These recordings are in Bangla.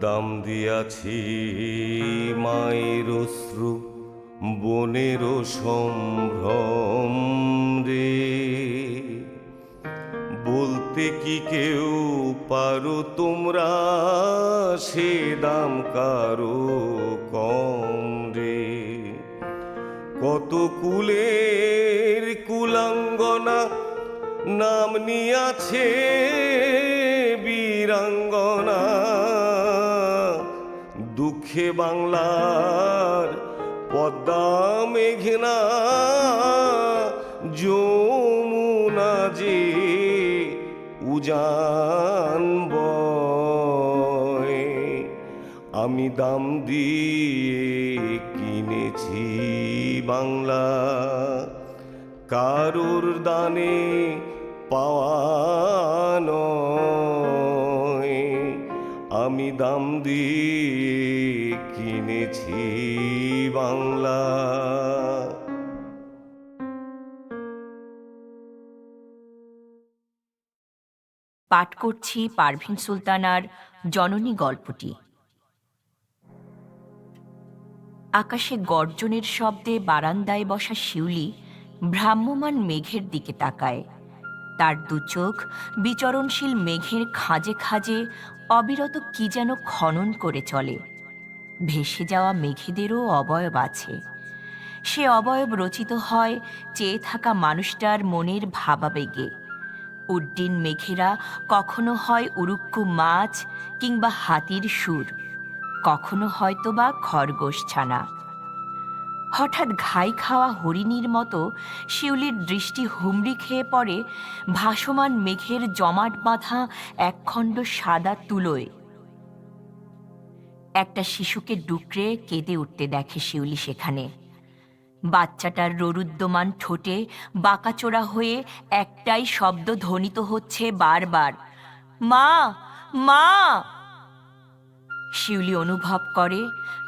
দাম দিয়াছি মায়ের অশ্রু, বনের সম্ভ্রম রে। বলতে কি কেউ পারো তোমরা, সে দাম কারো কম রে। কত কুলের কুলাঙ্গনা নাম নিয়াছে বীরাঙ্গনা, দুঃখে বাংলার পদ্মা মেঘনা যমুনা যে উজান বয়। আমি দাম দিয়ে কিনেছি বাংলা, কারুর দানে পাওয়া নয়। আমি দাম দিয়ে কিনেছি বাংলা। পাঠ করছি পারভীন সুলতানার জননী গল্পটি। আকাশে গর্জনের শব্দে বারান্দায় বসা শিউলি ভ্রাম্যমান মেঘের দিকে তাকায়। তার দু চোখ বিচরণশীল মেঘের খাঁজে খাঁজে অবিরত কি যেন খনন করে চলে। ভেসে যাওয়া মেঘেদেরও অবয়ব আছে। সে অবয়ব রচিত হয় চেয়ে থাকা মানুষটার মনের ভাবাবেগে। উড্ডীন মেঘেরা কখনো হয় উড়ুক্কু মাছ কিংবা হাতির সুর, কখনো হয়তোবা খরগোশ ছানা। হঠাৎ ঘাই খাওয়া হরিণীর মতো শিউলির দৃষ্টি হুমড়ি খেয়ে পড়ে ভাসমান মেঘের জমাট বাঁধা একখণ্ড সাদা তুলোয়। একটা শিশুকে ডুকরে কেঁদে উঠতে দেখে শিউলি সেখানে। বাচ্চাটার ররুদ্যমান ঠোঁটে বাঁকাচোরা হয়ে একটাই শব্দ ধ্বনিত হচ্ছে বারবার, মা, মা। শিউলি অনুভব করে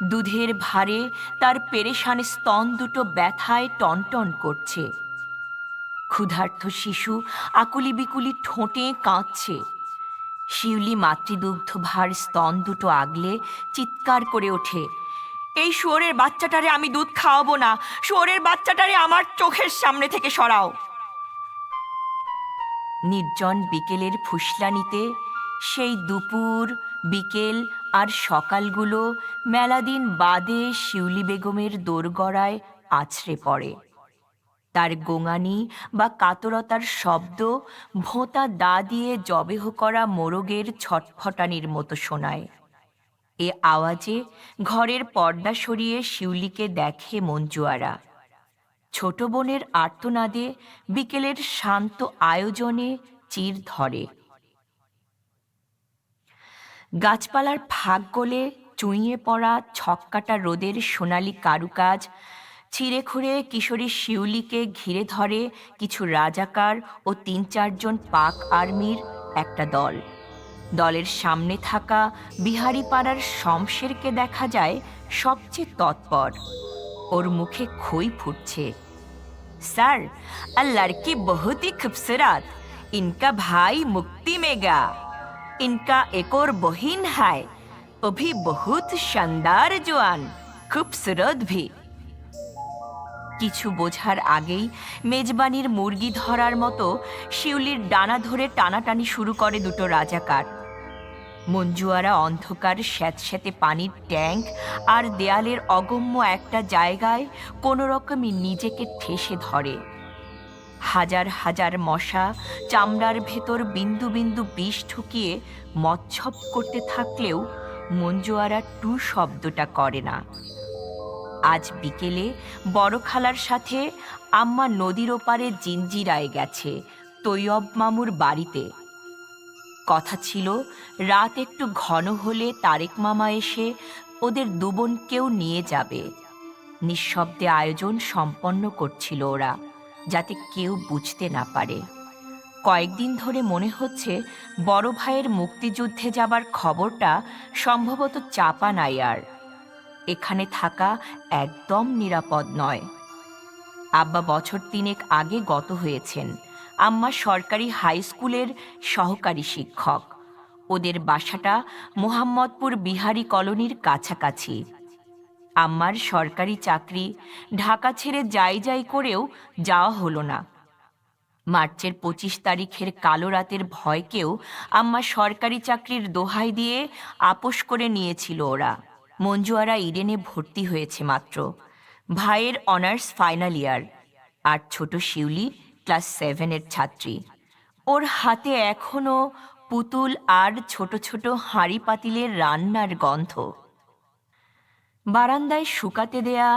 দুধের ভারে তার পেরেশান স্তন দুটো ব্যথায় টনটন করছে। ক্ষুধার্ত শিশু আকুলি বিকুলি ঠোঁটে কাঁদছে। শিউলি মাতৃদুগ্ধ ভার স্তন দুটো আগলে চিৎকার করে ওঠে, এই শুয়োরের বাচ্চাটারে আমি দুধ খাওয়াবো না, শুয়োরের বাচ্চাটারে আমার চোখের সামনে থেকে সরাও। নির্জন বিকেলের ফুসলানিতে সেই দুপুর, বিকেল আর সকালগুলো মেলাদিন বাদে শিউলি বেগমের দোরগড়ায় আছড়ে পড়ে। তার গোঙানি বা কাতরতার শব্দ ভোঁতা দা দিয়ে জবেহ করা মোরগের ছটফটানির মতো শোনায়। এ আওয়াজে ঘরের পর্দা সরিয়ে শিউলিকে দেখে মঞ্জুয়ারা। ছোট বোনের আর্তনাদে বিকেলের শান্ত আয়োজনে চির ধরে। গাছপালার ফাঁক গলে চুঁইয়ে পড়া ছক্কাটা রোদের সোনালি কারুকাজ ছিঁড়ে খুঁড়ে কিশোরী শিউলিকে ঘিরে ধরে কিছু রাজাকার ও ৩-৪ জন পাক আর্মির একটা দল। দলের সামনে থাকা বিহারীপাড়ার শমশেরকে দেখা যায় সবচেয়ে তৎপর। ওর মুখে খই ফুটছে। স্যার, আর লড়কি বহুত হি খুবসুরত, ইনকা ভাই মুক্তি মেগা, ইনকা এক और बहिन है, वो भी बहुत शानदार जवान, खूबसूरत भी। কিছু বোঝার আগেই মেজবানির মুরগি ধরার মতো শিউলির ডানা ধরে টানাটানি শুরু করে দুটো রাজাকার। মঞ্জুয়ারা অন্ধকার স্যাঁতস্যাঁতে পানির ট্যাঙ্ক আর দেয়ালের অগম্য একটা জায়গায় কোনো রকমই নিজেকে ঠেসে ধরে। হাজার হাজার মশা চামড়ার ভেতর বিন্দু বিন্দু বিষ ঢুকিয়ে মচ্ছপ করতে থাকলেও মঞ্জুয়ারা টু শব্দটা করে না। আজ বিকেলে বড় খালার সাথে আম্মা নদীর ওপারে জিঞ্জিরায় গেছে তৈয়ব মামুর বাড়িতে। কথা ছিল রাত একটু ঘন হলে তারেক মামা এসে ওদের দুবোনকেও নিয়ে যাবে। নিঃশব্দে আয়োজন সম্পন্ন করছিল ওরা, যাতে কেউ বুঝতে না পারে। কয়েকদিন ধরে মনে হচ্ছে বড় ভাইয়ের মুক্তিযুদ্ধে যাবার খবরটা সম্ভবত চাপা নাই আর। এখানে থাকা একদম নিরাপদ নয়। আব্বা বছর ৩ আগে গত হয়েছেন। আম্মা সরকারি হাই স্কুলের সহকারী শিক্ষক। ওদের বাসাটা মোহাম্মদপুর বিহারি কলোনির কাছাকাছি। আম্মার সরকারি চাকরি, ঢাকা ছেড়ে যাই যাই করেও যাওয়া হলো না। মার্চের 25 তারিখের কালো রাতের ভয়কেও আম্মা সরকারি চাকরির দোহাই দিয়ে আপোস করে নিয়েছিল ওরা। মঞ্জুয়ারা ইডেনে ভর্তি হয়েছে মাত্র, ভাইয়ের অনার্স ফাইনাল ইয়ার, আর ছোট শিউলি ক্লাস 7-এর ছাত্রী। ওর হাতে এখনো পুতুল আর ছোট ছোট হাঁড়ি পাতিলের রান্নার গন্ধ। বারান্দায় শুকাতে দেয়া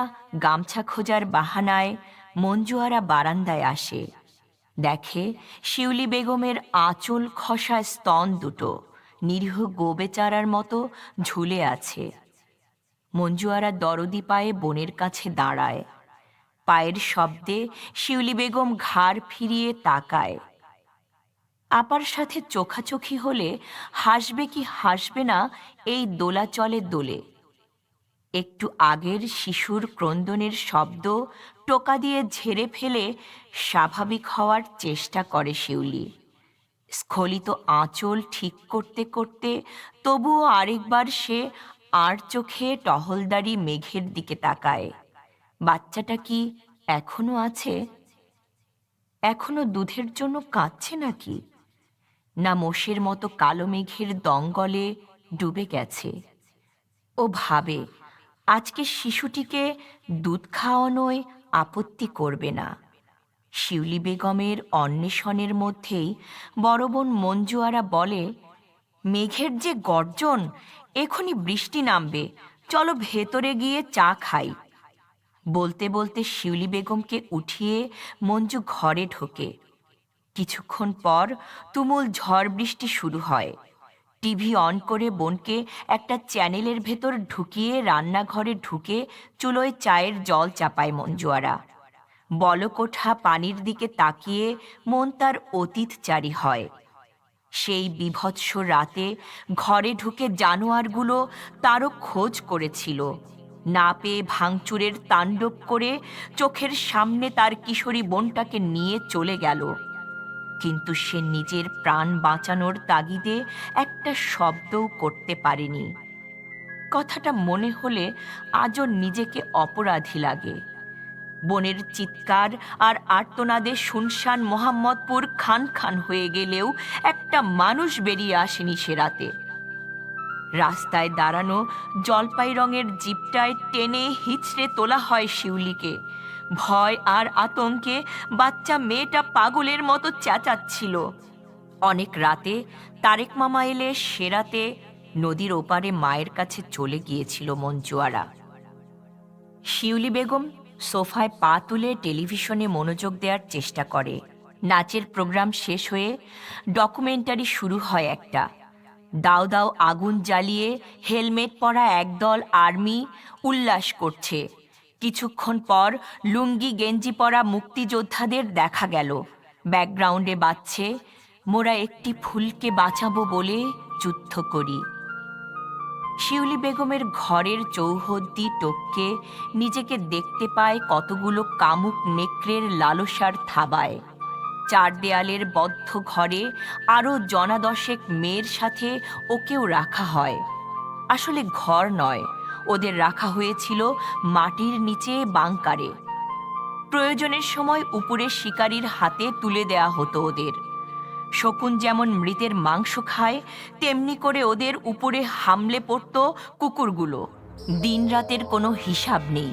গামছা খোঁজার বাহানায় মঞ্জুয়ারা বারান্দায় আসে, দেখে শিউলি বেগমের আঁচল খসা স্তন দুটো নিরীহ গোবেচারার মতো ঝুলে আছে। মঞ্জুয়ারা দরদি পায়ে বোনের কাছে দাঁড়ায়। পায়ের শব্দে শিউলি বেগম ঘাড় ফিরিয়ে তাকায়। আপার সাথে চোখাচোখি হলে হাসবে কি হাসবে না এই দোলাচলে দোলে। একটু আগের শিশুর ক্রন্দনের শব্দ টোকা দিয়ে ঝেড়ে ফেলে স্বাভাবিক হওয়ার চেষ্টা করে শিউলি। স্খলিত আঁচল ঠিক করতে করতে তবুও আরেকবার সে আর চোখে টহলদারি মেঘের দিকে তাকায়। বাচ্চাটা কি এখনো আছে? এখনো দুধের জন্য কাঁদছে নাকি? না মোষের মতো কালো মেঘের দঙ্গলে ডুবে গেছে? ও ভাবে আজকে শিশুটিকে দুধ খাওয়ানোয় আপত্তি করবে না। শিউলি বেগমের অন্বেষণের মধ্যেই বড় বোন মঞ্জুয়ারা বলে, মেঘের যে গর্জন, এখনই বৃষ্টি নামবে, চলো ভেতরে গিয়ে চা খাই। বলতে বলতে শিউলি বেগমকে উঠিয়ে মঞ্জু ঘরে ঢোকে। কিছুক্ষণ পর তুমুল ঝড় বৃষ্টি শুরু হয়। টিভি অন করে বোনকে একটা চ্যানেলের ভেতর ঢুকিয়ে রান্নাঘরে ঢুকে চুলোয় চায়ের জল চাপায় মঞ্জুয়ারা। বলকোঠা পানির দিকে তাকিয়ে মন তার অতীতচারী হয়। সেই বীভৎস রাতে ঘরে ঢুকে জানোয়ারগুলো তারও খোঁজ করেছিল। না পেয়ে ভাঙচুরের তাণ্ডব করে চোখের সামনে তার কিশোরী বোনটাকে নিয়ে চলে গেল। কিন্তু সে নিজের প্রাণ বাঁচানোর তাগিদে একটা শব্দও করতে পারেনি। কথাটা মনে হলে আজও নিজেকে অপরাধী লাগে। বোনের চিৎকার আর আর্তনাদে শুনশান মোহাম্মদপুর খান খান হয়ে গেলেও একটা মানুষ বেরিয়ে আসেনি সে রাতে। রাস্তায় দাঁড়ানো জলপাই রঙের জিপটায় টেনে হিচড়ে তোলা হয় শিউলিকে। ভয় আর আতঙ্কে বাচ্চা মেয়েটা পাগলের মতো চেঁচাচ্ছিল। অনেক রাতে তারেক মামা এলে সে রাতে নদীর ওপারে মায়ের কাছে চলে গিয়েছিল মঞ্জুয়ারা। শিউলি বেগম সোফায় পা তুলে টেলিভিশনে মনোযোগ দেওয়ার চেষ্টা করে। নাচের প্রোগ্রাম শেষ হয়ে ডকুমেন্টারি শুরু হয় একটা। দাও দাও আগুন জ্বালিয়ে হেলমেট পরা একদল আর্মি উল্লাস করছে। কিছুক্ষণ পর লুঙ্গি গেঞ্জি পরা মুক্তিযোদ্ধাদের দেখা গেল। ব্যাকগ্রাউন্ডে বাজছে, মোরা একটি ফুলকে বাঁচাবো বলে যুদ্ধ করি। শিউলি বেগমের ঘরের চৌহদ্দি টপকে নিজেকে দেখতে পায় কতগুলো কামুক নেকড়ের লালসার থাবায়। চার দেয়ালের বদ্ধ ঘরে আরও জনাদশেক মেয়ের সাথে ওকেও রাখা হয়। আসলে ঘর নয়, ওদের রাখা হয়েছিল মাটির নিচে বাংকারে। প্রয়োজনের সময় উপরে শিকারীর হাতে তুলে দেয়া হতো ওদের। শকুন যেমন মৃতের মাংস খায়, তেমনি করে ওদের উপরে হামলে পড়ত কুকুরগুলো। দিনরাতের কোনো হিসাব নেই।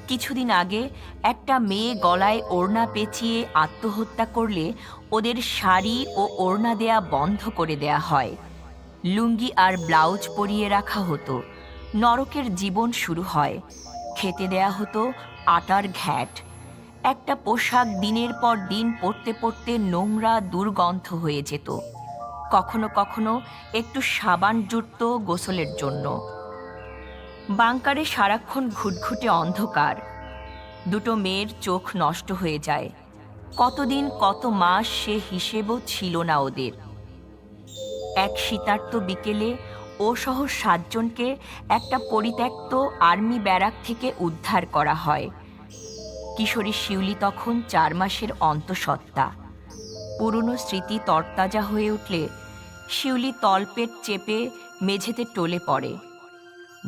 কিছুদিন আগে একটা মেয়ে গলায় ওড়না পেঁচিয়ে আত্মহত্যা করলে ওদের শাড়ি ও ওড়না দেয়া বন্ধ করে দেয়া হয়। লুঙ্গি আর ব্লাউজ পরিয়ে রাখা হতো। নরকের জীবন শুরু হয়। খেতে দেয়া হতো আটার ঘ্যাট। একটা পোশাক দিনের পর দিন পরতে পরতে নোংরা দুর্গন্ধ হয়ে যেত। কখনো কখনো একটু সাবান জুটত গোসলের জন্য। বাংকারে সারাক্ষণ ঘুটঘুটে অন্ধকার। দুটো মেয়ের চোখ নষ্ট হয়ে যায়। কতদিন কত মাস সে হিসেবও ছিল না ওদের। এক শীতার্ত বিকেলে ও সহ 7 জনকে একটা পরিত্যক্ত আর্মি ব্যারাক থেকে উদ্ধার করা হয়। কিশোরী শিউলি তখন 4 মাসের অন্তঃসত্ত্বা। পুরনো স্মৃতি তরতাজা হয়ে উঠলে শিউলি তলপেট চেপে মেঝেতে টলে পড়ে।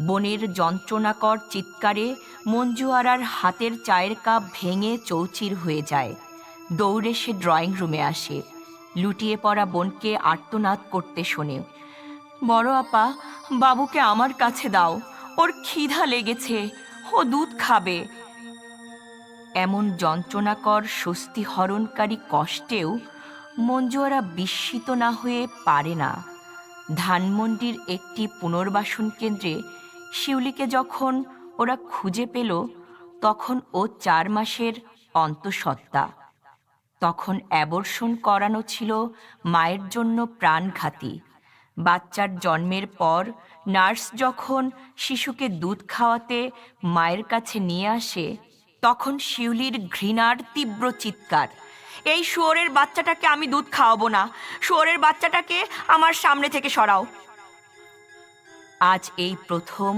বোনের যন্ত্রণাকর চিৎকারে মঞ্জু আরার হাতের চায়ের কাপ ভেঙে চৌচির হয়ে যায়। দৌড়ে সে ড্রয়িং রুমে আসে। লুটিয়ে পড়া বোনকে আর্তনাদ করতে শোনে। বড় আপা, বাবুকে আমার কাছে দাও, ওর ক্ষিধা লেগেছে, ও দুধ খাবে। এমন যন্ত্রণাকর স্বস্তিহরণকারী কষ্টেও মঞ্জু আরা বিস্মিত না হয়ে পারে না। ধানমন্ডির একটি পুনর্বাসন কেন্দ্রে শিউলিকে যখন ওরা খুঁজে পেল, তখন ও 4 মাসের অন্তঃসত্ত্বা। তখন অ্যাবর্ষণ করানো ছিল মায়ের জন্য প্রাণঘাতী। বাচ্চার জন্মের পর নার্স যখন শিশুকে দুধ খাওয়াতে মায়ের কাছে নিয়ে আসে, তখন শিউলির ঘৃণার তীব্র চিৎকার, এই শুয়োরের বাচ্চাটাকে আমি দুধ খাওয়াবো না, শুয়োরের বাচ্চাটাকে আমার সামনে থেকে সরাও। আজ এই প্রথম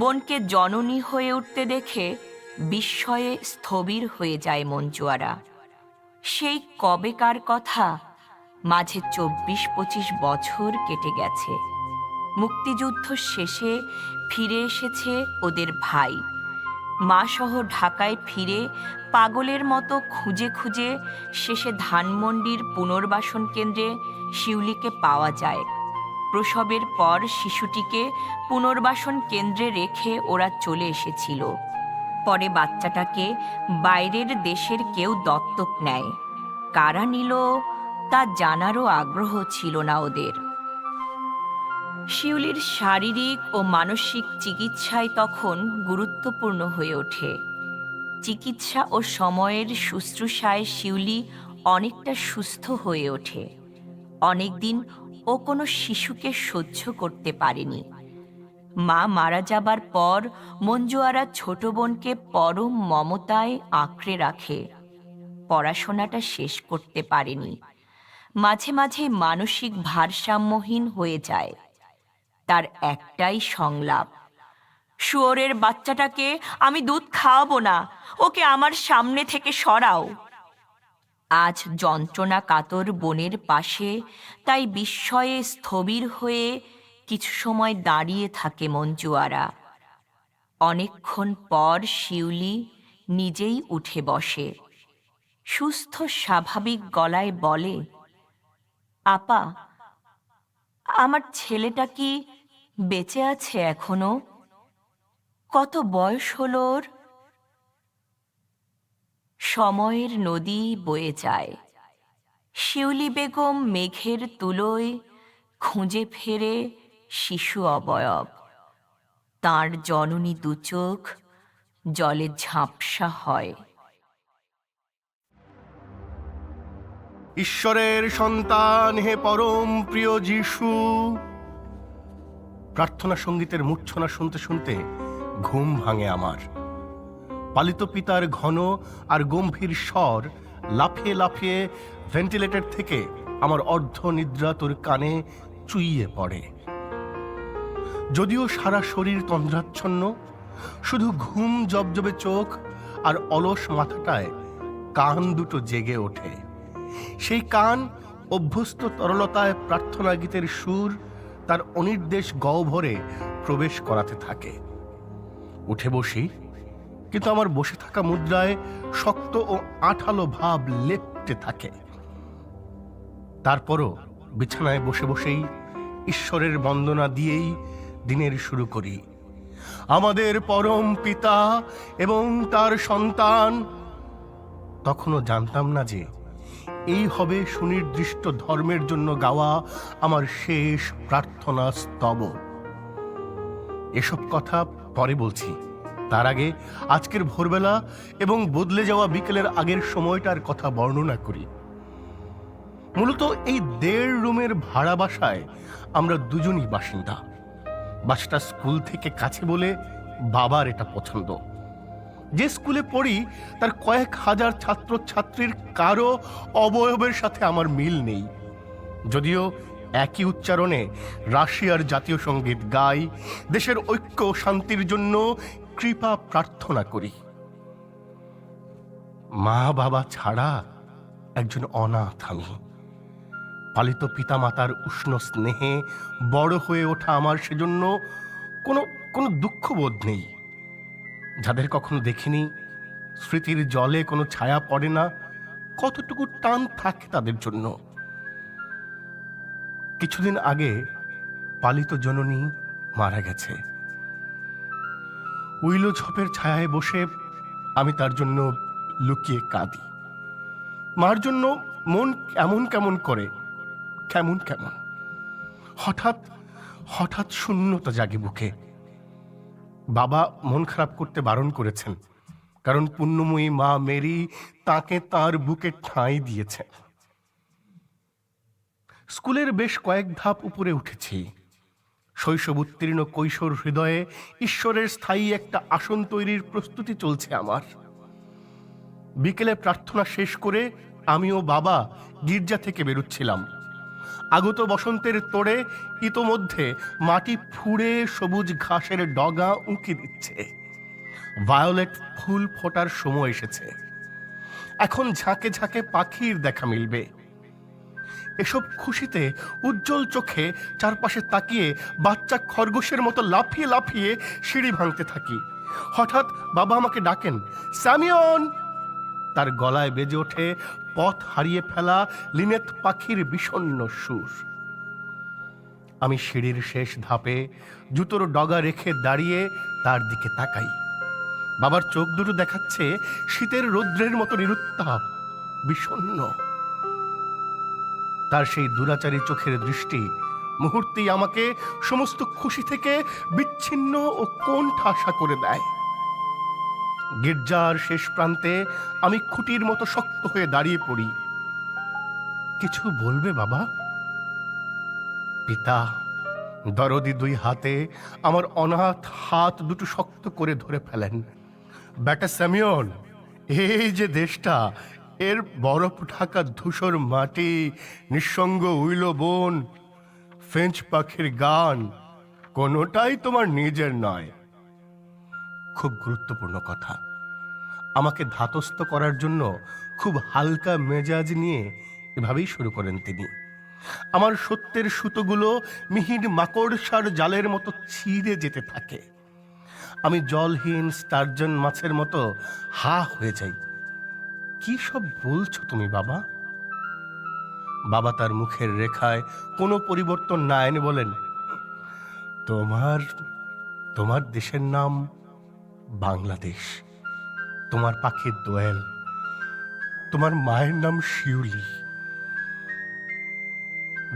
বোনকে জননী হয়ে উঠতে দেখে বিস্ময়ে স্থবির হয়ে যায় মঞ্জু আরা। সেই কবেকার কথা, মাঝে 24-25 বছর কেটে গেছে। মুক্তিযুদ্ধ শেষে ফিরে এসেছে ওদের ভাই। মা সহ ঢাকায় ফিরে পাগলের মতো খুঁজে খুঁজে শেষে ধানমন্ডির পুনর্বাসন কেন্দ্রে শিউলিকে পাওয়া যায়। প্রসবের পর শিশুটিকে পুনর্বাসন কেন্দ্রে রেখে ওরা চলে এসেছিল। পরে বাচ্চাটাকে বাইরের দেশের কেউ দত্তক নেয়। কারা নিল তা জানারও আগ্রহ ছিল না ওদের। শিউলির শারীরিক ও মানসিক চিকিৎসাই তখন গুরুত্বপূর্ণ হয়ে ওঠে। চিকিৎসা ও সময়ের শুশ্রূষায় শিউলি অনেকটা সুস্থ হয়ে ওঠে। অনেকদিন ও কোনো শিশুকে সহ্য করতে পারেনি। মা মারা যাবার পর মঞ্জু আরা ছোট বোনকে পরম মমতায় আঁকড়ে রাখে। পড়াশোনাটা শেষ করতে পারেনি। মাঝে মাঝে মানসিক ভারসাম্যহীন হয়ে যায়। তার একটাই সংলাপ, শুয়োরের বাচ্চাটাকে আমি দুধ খাওয়াবো না, ওকে আমার সামনে থেকে সরাও। আজ যন্ত্রণা কাতর বোনের পাশে তাই বিস্ময়ে স্থবির হয়ে কিছু সময় দাঁড়িয়ে থাকে মঞ্জু আরা। অনেকক্ষণ পর শিউলি নিজেই উঠে বসে। সুস্থ স্বাভাবিক গলায় বলে, আপা, আমার ছেলেটা কি বেঁচে আছে এখনো? কত বয়স হলো ওর? সময়ের নদী বয়ে যায়। শিউলি বেগম মেঘের তুলোয় খুঁজে ফেরে শিশু অবয়ব। তাঁর জননী দুচোখ জলে ঝাপসা হয়। ঈশ্বরের সন্তান হে পরম প্রিয় যিশু। প্রার্থনা সঙ্গীতের মূর্ছনা শুনতে শুনতে ঘুম ভাঙে আমার। পালিত পিতার ঘন আর গম্ভীর স্বর লাফিয়ে লাফিয়ে ভেন্টিলেটর থেকে আমার অর্ধ নিদ্রাতুর কানে চুইয়ে পড়ে। যদিও সারা শরীর তন্দ্রাচ্ছন্ন, শুধু ঘুম জবজবে চোখ আর অলস মাথাটায় কান দুটো জেগে ওঠে। সেই কান অভ্যস্ত তরলতায় প্রার্থনা গীতের সুর তার অনির্দেশ গহ্বরে প্রবেশ করাতে থাকে। উঠে বসি, কিন্তু আমার বসে থাকা মুদ্রায় শক্ত ও আঠালো ভাব লেপ্টে থাকে। তারপরও বিছানায় বসে বসেই ঈশ্বরের বন্দনা দিয়েই দিনের শুরু করি। আমাদের পরম পিতা এবং তার সন্তান। তখনও জানতাম না যে এই হবে সুনির্দিষ্ট ধর্মের জন্য গাওয়া আমার শেষ প্রার্থনা স্তব। এসব কথা পরে বলছি। তার আগে আজকের ভোরবেলা এবং বদলে যাওয়া বিকেলের আগের সময়টার কথা বর্ণনা করি। মূলত এই 1.5 রুমের ভাড়া বাসায় আমরা দুজনই বাসিন্দা। বাসাটা স্কুল থেকে কাছে বলে বাবার এটা পছন্দ। যে স্কুলে পড়ি তার কয়েক হাজার ছাত্রছাত্রীর কারো অবয়বের সাথে আমার মিল নেই। যদিও একই উচ্চারণে রাশিয়ার জাতীয় সঙ্গীত গাই, দেশের ঐক্য ও শান্তির জন্য কৃপা প্রার্থনা করি। মা বাবা ছাড়া একজন অনাথ আমি। পালিত পিতামাতার উষ্ণ স্নেহে বড় হয়ে ওঠা আমার সেজন্য কোনো কোনো দুঃখবোধ নেই। যাদের কখনো দেখিনি, স্মৃতির জলে কোনো ছায়া পড়ে না, কতটুকু টান থাকে তাদের জন্য। কিছুদিন আগে পালিত জননী মারা গেছে। উইলো ঝোপের ছায়ায় বসে আমি তার জন্য লুকিয়ে কাঁদি। মার জন্য মন কেমন কেমন করে, কেমন কেমন। হঠাৎ হঠাৎ শূন্যতা জাগে বুকে। বাবা মন খারাপ করতে বারণ করেছেন, কারণ পুণ্যময়ী মা মেরি তাকে তার বুকে ঠাঁই দিয়েছে। স্কুলের বেশ কয়েক ধাপ উপরে উঠেছি। শৈশব উত্তীর্ণ কৈশোর হৃদয়ে ঈশ্বরের স্থায়ী একটা আসন তৈরির প্রস্তুতি চলছে আমার। বিকেলে প্রার্থনা শেষ করে আমি ও বাবা গির্জা থেকে বেরুচ্ছিলাম। আগত বসন্তের তোড়ে ইতোমধ্যে মাটি ফুঁড়ে সবুজ ঘাসের ডগা উঁকি দিচ্ছে। ভায়োলেট ফুল ফোটার সময় এসেছে। এখন ঝাঁকে ঝাঁকে পাখির দেখা মিলবে। এসব খুশিতে উজ্জ্বল চোখে চারপাশে তাকিয়ে বাচ্চা খরগোশের মতো লাফিয়ে লাফিয়ে সিঁড়ি ভাঙতে থাকি। হঠাৎ বাবা আমাকে ডাকেন, স্যামিয়ন। তার গলায় বেজে ওঠে পথ হারিয়ে ফেলা লিনেথ পাখির বিষণ্ণ সুর। আমি সিঁড়ির শেষ ধাপে জুতোর ডগা রেখে দাঁড়িয়ে তার দিকে তাকাই। বাবার চোখ দুটো দেখাচ্ছে শীতের রৌদ্রের মতো নিরুত্তাপ, বিষণ্ণ। তার সেই দুরাচারী চোখের দৃষ্টি মুহূর্তেই আমাকে সমস্ত খুশি থেকে বিচ্ছিন্ন ও কোণঠাসা করে দেয়। গির্জার শেষ প্রান্তে আমি খুঁটির মতো শক্ত হয়ে দাঁড়িয়ে পড়ি। কিছু বলবে বাবা? পিতা দরদি দুই হাতে আমার অনাথ হাত দুটো শক্ত করে ধরে ফেলেন। বেটা স্যামিয়ন, এই যে দেশটা, এর বরফ ঢাকা ধূসর মাটি, নিঃসঙ্গ উইলো বন, ফ্রেঞ্চ পাখির গান, কোনোটাই তোমার নিজের নয়। খুব গুরুত্বপূর্ণ কথা। আমাকে ধাতস্থ করার জন্য খুব হালকা মেজাজ নিয়ে এভাবেই শুরু করেন তিনি। আমার সত্যের সুতোগুলো মিহির মাকড়সার জালের মতো ছিঁড়ে যেতে থাকে। আমি জলহীন স্টারজন মাছের মতো হা হয়ে যাই। কি সব বলছো তুমি বাবা? বাবা তার মুখের রেখায় কোনো পরিবর্তন না এনে বলেন, তোমার তোমার দেশের নাম বাংলাদেশ, তোমার পাখির দোয়েল, তোমার মায়ের নাম শিউলি।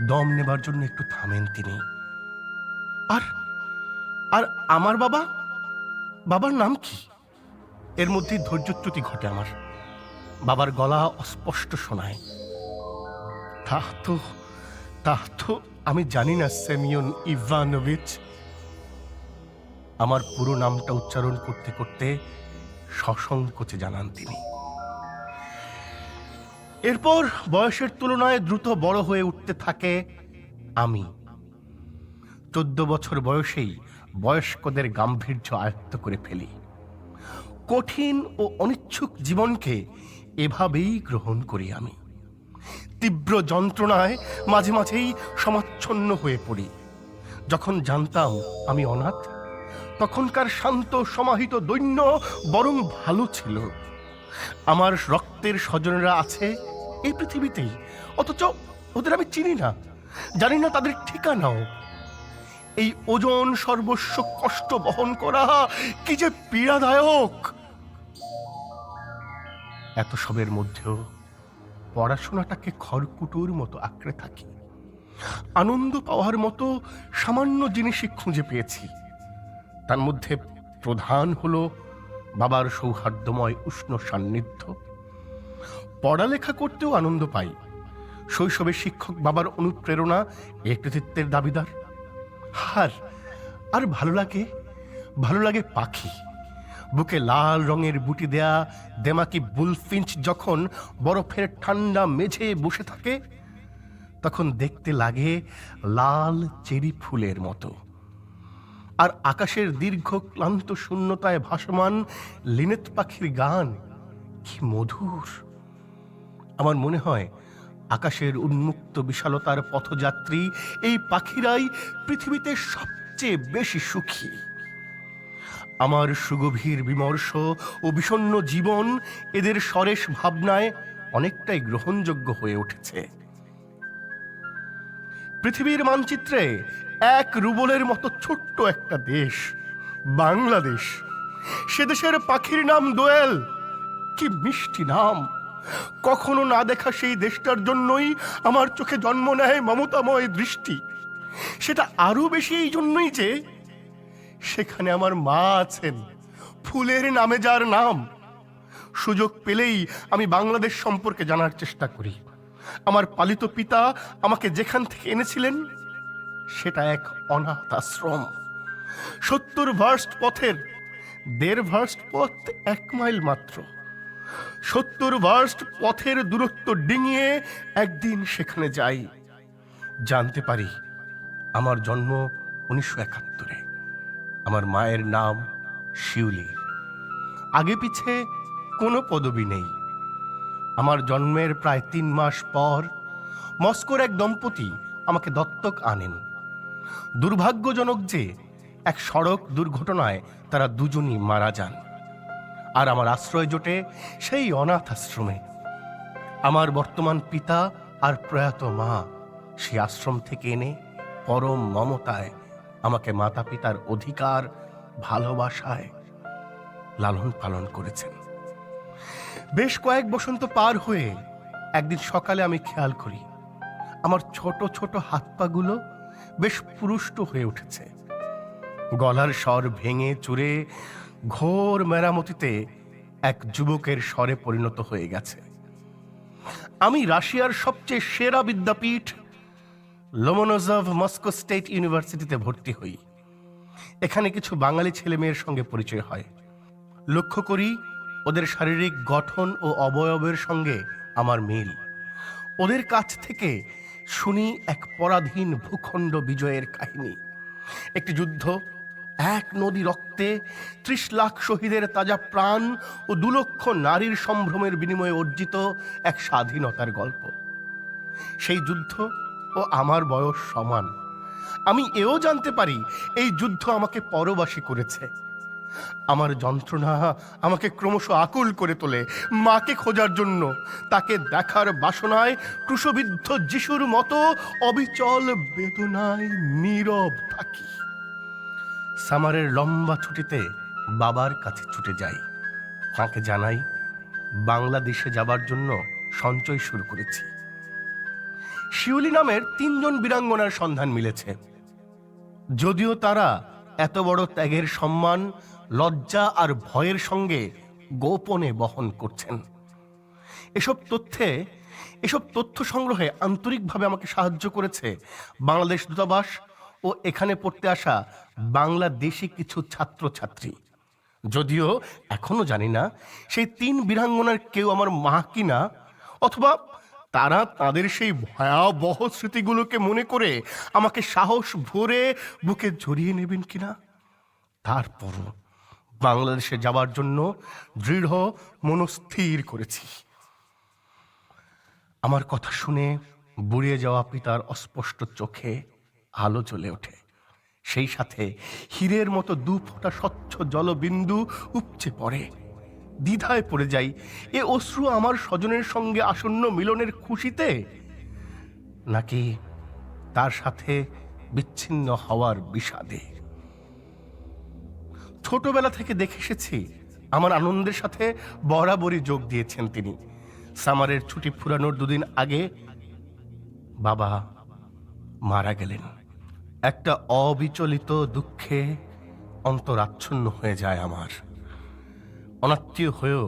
দম নেবার জন্য একটু থামেন তিনি। আর আর আমার বাবা, বাবার নাম কি? এর মধ্যে ধৈর্যচ্যুতি ঘটে আমার। বাবার গলা অস্পষ্ট শোনায়। তা তো আমি জানি না সেমিয়ন ইভানোভিচ। আমার পুরো নামটা উচ্চারণ করতে করতে সসংকোচে জানান তিনি। এরপর বয়সের তুলনায় দ্রুত বড় হয়ে উঠতে থাকে আমি। 14 বছর বয়সেই বয়স্কদের গাম্ভীর্য আয়ত্ত করে ফেলি। কঠিন ও অনিচ্ছুক জীবনকে এভাবেই গ্রহণ করি আমি। তীব্র যন্ত্রণায় মাঝে মাঝেই সমাচ্ছন্ন হয়ে পড়ি। যখন জানতাম আমি অনাথ, তখনকার শান্ত সমাহিত দৈন্য বরং ভালো ছিল। আমার রক্তের স্বজনেরা আছে এই পৃথিবীতেই, অথচ ওদের আমি চিনি না, জানি না তাদের ঠিকানাও। এই ওজন সর্বস্ব কষ্ট বহন করা কি যে পীড়াদায়ক! এত সবের মধ্যেও পড়াশোনাটাকে খড়কুটোর মতো আঁকড়ে থাকি। আনন্দ পাওয়ার মতো সামান্য জিনিসই খুঁজে পেয়েছি। তার মধ্যে প্রধান হলো বাবার সৌহার্দ্যময় উষ্ণ সান্নিধ্য। পড়ালেখা করতেও আনন্দ পাই। শৈশবের শিক্ষক বাবার অনুপ্রেরণা এ কৃতিত্বের দাবিদার। আর ভালো লাগে পাখি। বুকে লাল রঙের বুটি দেয়া দেমাকি বুলফিঞ্চ যখন বরফের ঠান্ডা মেঝে বসে থাকে, তখন দেখতে লাগে লাল চেরি ফুলের মতো। আর আকাশের দীর্ঘ ক্লান্ত শূন্যতায় ভাসমান লিনেথ পাখির গান কি মধুর! আমার মনে হয় আকাশের উন্মুক্ত বিশালতার পথযাত্রী এই পাখিরাই পৃথিবীতে সবচেয়ে বেশি সুখী। আমার সুগভীর বিমর্ষ ও বিষণ্ণ জীবন এদের সরেস ভাবনায় অনেকটাই গ্রহণযোগ্য হয়ে উঠেছে। পৃথিবীর মানচিত্রে এক রুবলের মতো ছোট্ট একটা দেশ বাংলাদেশ, সে দেশের পাখির নাম দোয়েল। কি মিষ্টি নাম! কখনো না দেখা সেই দেশটার জন্যই আমার চোখে জন্ম নেয় মমতাময় দৃষ্টি। সেটা আরো বেশি এই জন্যই যে সেখানে আমার মা আছেন, ফুলের নামে যার নাম। সুযোগ পেলেই আমি বাংলাদেশ সম্পর্কে জানার চেষ্টা করি। আমার পালিত পিতা আমাকে যেখান থেকে এনেছিলেন সেটা এক অনাথ আশ্রম। 70 ভার্স্ট পথের 1.5 ভার্স্ট পথ 1 মাইল মাত্র। 70 ভার্স্ট পথের দূরত্ব ডিঙিয়ে একদিন সেখানে যাই। জানতে পারি আমার জন্ম 1971-এ। আমার মায়ের নাম শিউলি। আগে পিছে কোনো পদবি নেই। আমার জন্মের প্রায় 3 মাস পর মস্কোর এক দম্পতি আমাকে দত্তক আনেন। দুর্ভাগ্যজনক যে এক সড়ক দুর্ঘটনায় তারা দুজনই মারা যান, আর আমার আশ্রয় জোটে সেই অনাথ আশ্রমে। আমার বর্তমান পিতা আর প্রয়াত মা সেই আশ্রম থেকে এনে পরম মমতায় আমাকে মাতা পিতার অধিকার ভালোবাসায় লালন পালন করেছেন। বেশ কয়েক বসন্ত পার হয়ে একদিন সকালে আমি খেয়াল করি আমার ছোট ছোট হাত পাগুলো বেশ পুরুষ্ট হয়ে উঠেছে। গলার স্বর ভেঙে চুরে ঘোর মেরামতিতে এক যুবকের স্বরে পরিণত হয়ে গেছে। আমি রাশিয়ার সবচেয়ে সেরা বিদ্যাপীঠ লোমোনোজভ মস্কো স্টেট ইউনিভার্সিটিতে ভর্তি হই। এখানে কিছু বাঙালি ছেলে মেয়ের সঙ্গে পরিচয় হয়। লক্ষ্য করি ওদের শারীরিক গঠন ও অবয়বের সঙ্গে আমার মিল। ওদের কাছ থেকে শুনি এক পরাধীন ভূখণ্ড বিজয়ের কাহিনী, একটি যুদ্ধ, এক নদী রক্তে 30 লাখ শহীদের তাজা প্রাণ ও 2 লক্ষ নারীর সম্ভ্রমের বিনিময়ে অর্জিত এক স্বাধীনতার গল্প। সেই যুদ্ধ ও আমার বয়স সমান। আমি এও জানতে পারি এই যুদ্ধ আমাকে পরবাসী করেছে। আমার যন্ত্রণা আমাকে ক্রমশ আকুল করে তোলে মাকে খোঁজার জন্য। তাকে দেখার বাসনায় ক্রুশবিদ্ধ যিশুর মতো অবিচল বেদনায় নীরব থাকি। সামারের লম্বা ছুটিতে বাবার কাছে ছুটে যাই। তাকে জানাই বাংলাদেশে যাবার জন্য সঞ্চয় শুরু করেছি। শিউলি নামের 3 জন বীরাঙ্গনার সন্ধান মিলেছে। যদিও তারা এত বড় ত্যাগের সম্মান লজ্জা আর ভয়ের সঙ্গে গোপনে বহন করছেন। এসব তথ্য সংগ্রহে আন্তরিকভাবে আমাকে সাহায্য করেছে বাংলাদেশ দূতাবাস ও এখানে পড়তে আসা বাংলাদেশি কিছু ছাত্রছাত্রী। যদিও এখনো জানি না সেই 3 বীরাঙ্গনার কেউ আমার মা কিনা, অথবা তারা তাদের সেই ভয়াবহ স্মৃতিগুলোকে মনে করে আমাকে সাহস ভরে বুকে জড়িয়ে নেবেন কিনা। তারপরও বাংলাদেশে যাবার জন্য দৃঢ় মনস্থির করেছি। আমার কথা শুনে বুড়িয়ে যাওয়া পিতার অস্পষ্ট চোখে আলো জ্বলে ওঠে। সেই সাথে হীরের মতো 2 ফোঁটা স্বচ্ছ জলবিন্দু উপচে পড়ে। দ্বিধায় পড়ে যাই, এ অশ্রু আমার স্বজনের সঙ্গে আসন্ন মিলনের খুশিতে, নাকি তার সাথে বিচ্ছিন্ন হওয়ার বিষাদে। ছোটবেলা থেকে দেখে এসেছি আমার আনন্দের সাথে বরাবরই যোগ দিয়েছেন তিনি। সামারের ছুটি ফুরানোর 2 দিন আগে বাবা মারা গেলেন। একটা অবিচলিত দুঃখে অন্তরাচ্ছন্ন হয়ে যায় আমার। অনাত্মীয় হয়েও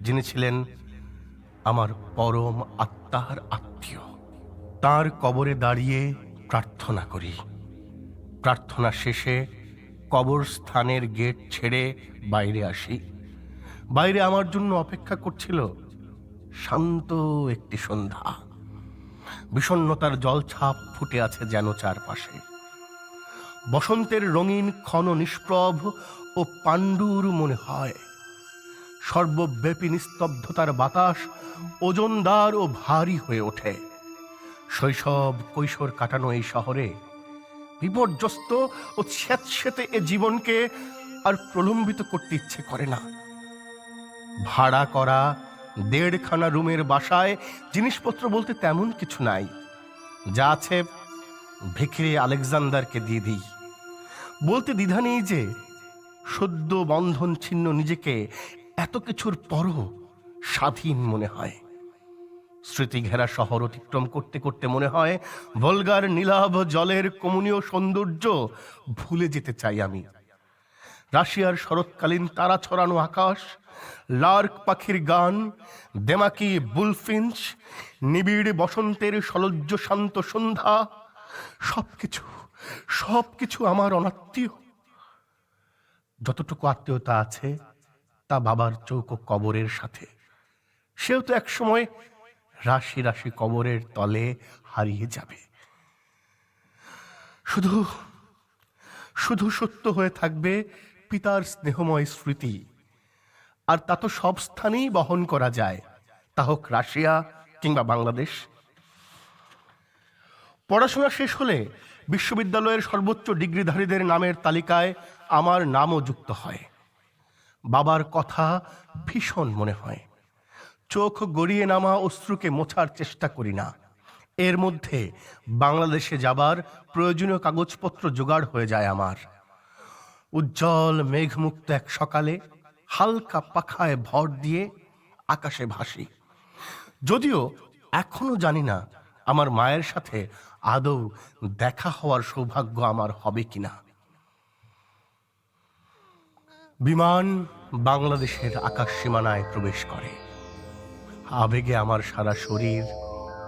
যিনি ছিলেন আমার পরম আত্মার আত্মীয়, তার কবরে দাঁড়িয়ে প্রার্থনা করি। প্রার্থনা শেষে কবরস্থানের গেট ছেড়ে বাইরে আসি। বাইরে আমার জন্য অপেক্ষা করছিল শান্ত একটি সন্ধ্যা। বিষণ্ণতার জলছাপ ফুটে আছে যেন চারপাশে। বসন্তের রঙিন ক্ষণ নিষ্প্রভ ও পাণ্ডুর মনে হয়। সর্বব্যাপী নিস্তব্ধতার বাতাস ওজনদার ও ভারী হয়ে ওঠে। শৈশব কৈশোর কাটানো এই শহরে বিপর্যস্ত ও স্যাঁতস্যাঁতে এ জীবনকে আর প্রলম্বিত করতে ইচ্ছে করে না। ভাড়া করা 1.5খানা রুমের বাসায় জিনিসপত্র বলতে তেমন কিছু নাই। যা আছে ভিখিরি আলেকজান্ডারকে দিয়ে দিই। বলতে দ্বিধা নেই যে সদ্য বন্ধন ছিন্ন নিজেকে এত কিছুর পরও স্বাধীন মনে হয়। স্মৃতি ঘেরা শহর অতিক্রম করতে করতে মনে হয় ভোলগার নীলাভ জলের কমনীয় সৌন্দর্য ভুলে যেতে চাই আমি। রাশিয়ার শরৎকালীন তারা ছড়ানো আকাশ, লার্ক পাখির গান, দেমাকি বুলফিঞ্চ, নিবিড় বসন্তের সলজ্জ শান্ত সন্ধ্যা, সবকিছু আমার অনাত্মীয়। যতটুকু আত্মীয়তা আছে তা বাবার চৌকো কবরের সাথে। সেও তো একসময় রাশি রাশি কবরের তলে হারিয়ে যাবে। শুধু শুধু সত্য হয়ে থাকবে পিতার স্নেহময় স্মৃতি। আর তা তো সব স্থানেই বহন করা যায়, তা হোক রাশিয়া কিংবা বাংলাদেশ। পড়াশোনা শেষ হলে বিশ্ববিদ্যালয়ের সর্বোচ্চ ডিগ্রিধারীদের নামের তালিকায় আমার নামও যুক্ত হয়। বাবার কথা ভীষণ মনে হয়। চোখ গড়িয়ে নামা অশ্রুকে মোছার চেষ্টা করি না। এর মধ্যে বাংলাদেশে যাবার প্রয়োজনীয় কাগজপত্র জোগাড় হয়ে যায় আমার। উজ্জ্বল মেঘমুক্ত এক সকালে হালকা পাখায় ভর দিয়ে আকাশে ভাসি। যদিও এখনো জানি না আমার মায়ের সাথে আদৌ দেখা হওয়ার সৌভাগ্য আমার হবে কিনা। বিমান বাংলাদেশের আকাশ সীমানায় প্রবেশ করে। আবেগে আমার সারা শরীর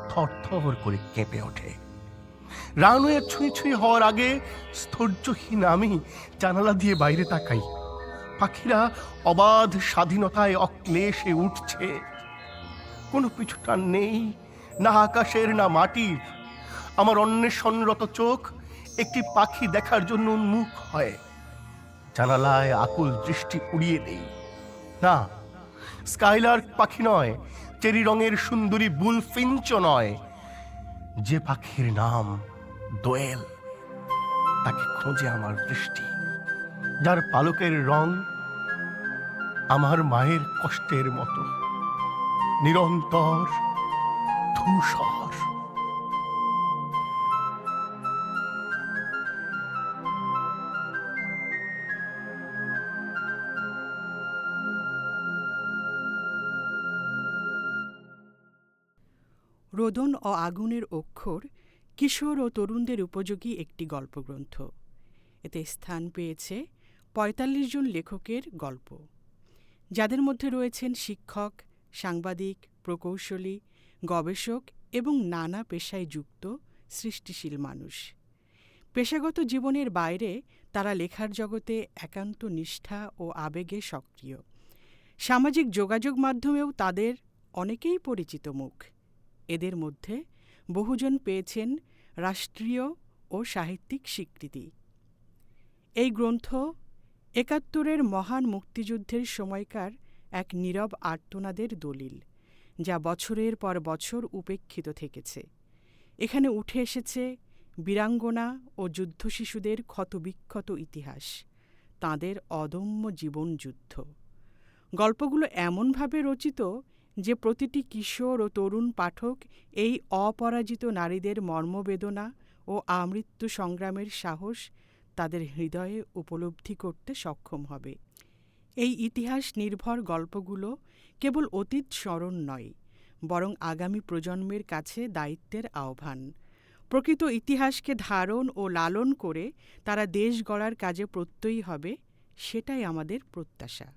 থরথর করে কেঁপে ওঠে। রানওয়ে ছুঁই ছুঁই হওয়ার আগে স্থৈর্যহীন আমি জানালা দিয়ে বাইরে তাকাই। পাখিরা অবাধ স্বাধীনতায় অক্লেশে উঠছে। কোনো পিছুটান নেই, না আকাশের না মাটির। আমার অন্বেষণরত চোখ একটি পাখি দেখার জন্য উন্মুখ হয়। জানালায় আকুল দৃষ্টি উড়িয়ে দেই। না, স্কাইলার্ক পাখি নয়, চেরি রঙের সুন্দরী বুলফিঞ্চও নয়। যে পাখির নাম দোয়েল, তাকে খোঁজে আমার দৃষ্টি। যার পালকের রং আমার মায়ের কষ্টের মতো, নিরন্তর ধূসর। রোদন ও আগুনের অক্ষর কিশোর ও তরুণদের উপযোগী একটি গল্পগ্রন্থ। এতে স্থান পেয়েছে ৪৫ জন লেখকের গল্প, যাদের মধ্যে রয়েছেন শিক্ষক, সাংবাদিক, প্রকৌশলী, গবেষক এবং নানা পেশায় যুক্ত সৃষ্টিশীল মানুষ। পেশাগত জীবনের বাইরে তারা লেখার জগতে একান্ত নিষ্ঠা ও আবেগে সক্রিয়। সামাজিক যোগাযোগ মাধ্যমেও তাদের অনেকেই পরিচিত মুখ। এদের মধ্যে বহুজন পেয়েছেন রাষ্ট্রীয় ও সাহিত্যিক স্বীকৃতি। এই গ্রন্থ ৭১-এর মহান মুক্তিযুদ্ধের সময়কার এক নীরব আর্তনাদের দলিল, যা বছরের পর বছর উপেক্ষিত থেকেছে। এখানে উঠে এসেছে বীরাঙ্গনা ও যুদ্ধশিশুদের ক্ষতবিক্ষত ইতিহাস, তাঁদের অদম্য জীবনযুদ্ধ। গল্পগুলো এমনভাবে রচিত যে প্রতিটি কিশোর ও তরুণ পাঠক এই অপরাজিত নারীদের মর্মবেদনা ও আমৃত্যু সংগ্রামের সাহস তাদের হৃদয়ে উপলব্ধি করতে সক্ষম হবে। এই ইতিহাস নির্ভর গল্পগুলো কেবল অতীত স্মরণ নয়, বরং আগামী প্রজন্মের কাছে দায়িত্বের আহ্বান। প্রকৃত ইতিহাসকে ধারণ ও লালন করে তারা দেশ গড়ার কাজে প্রত্যয়ী হবে, সেটাই আমাদের প্রত্যাশা।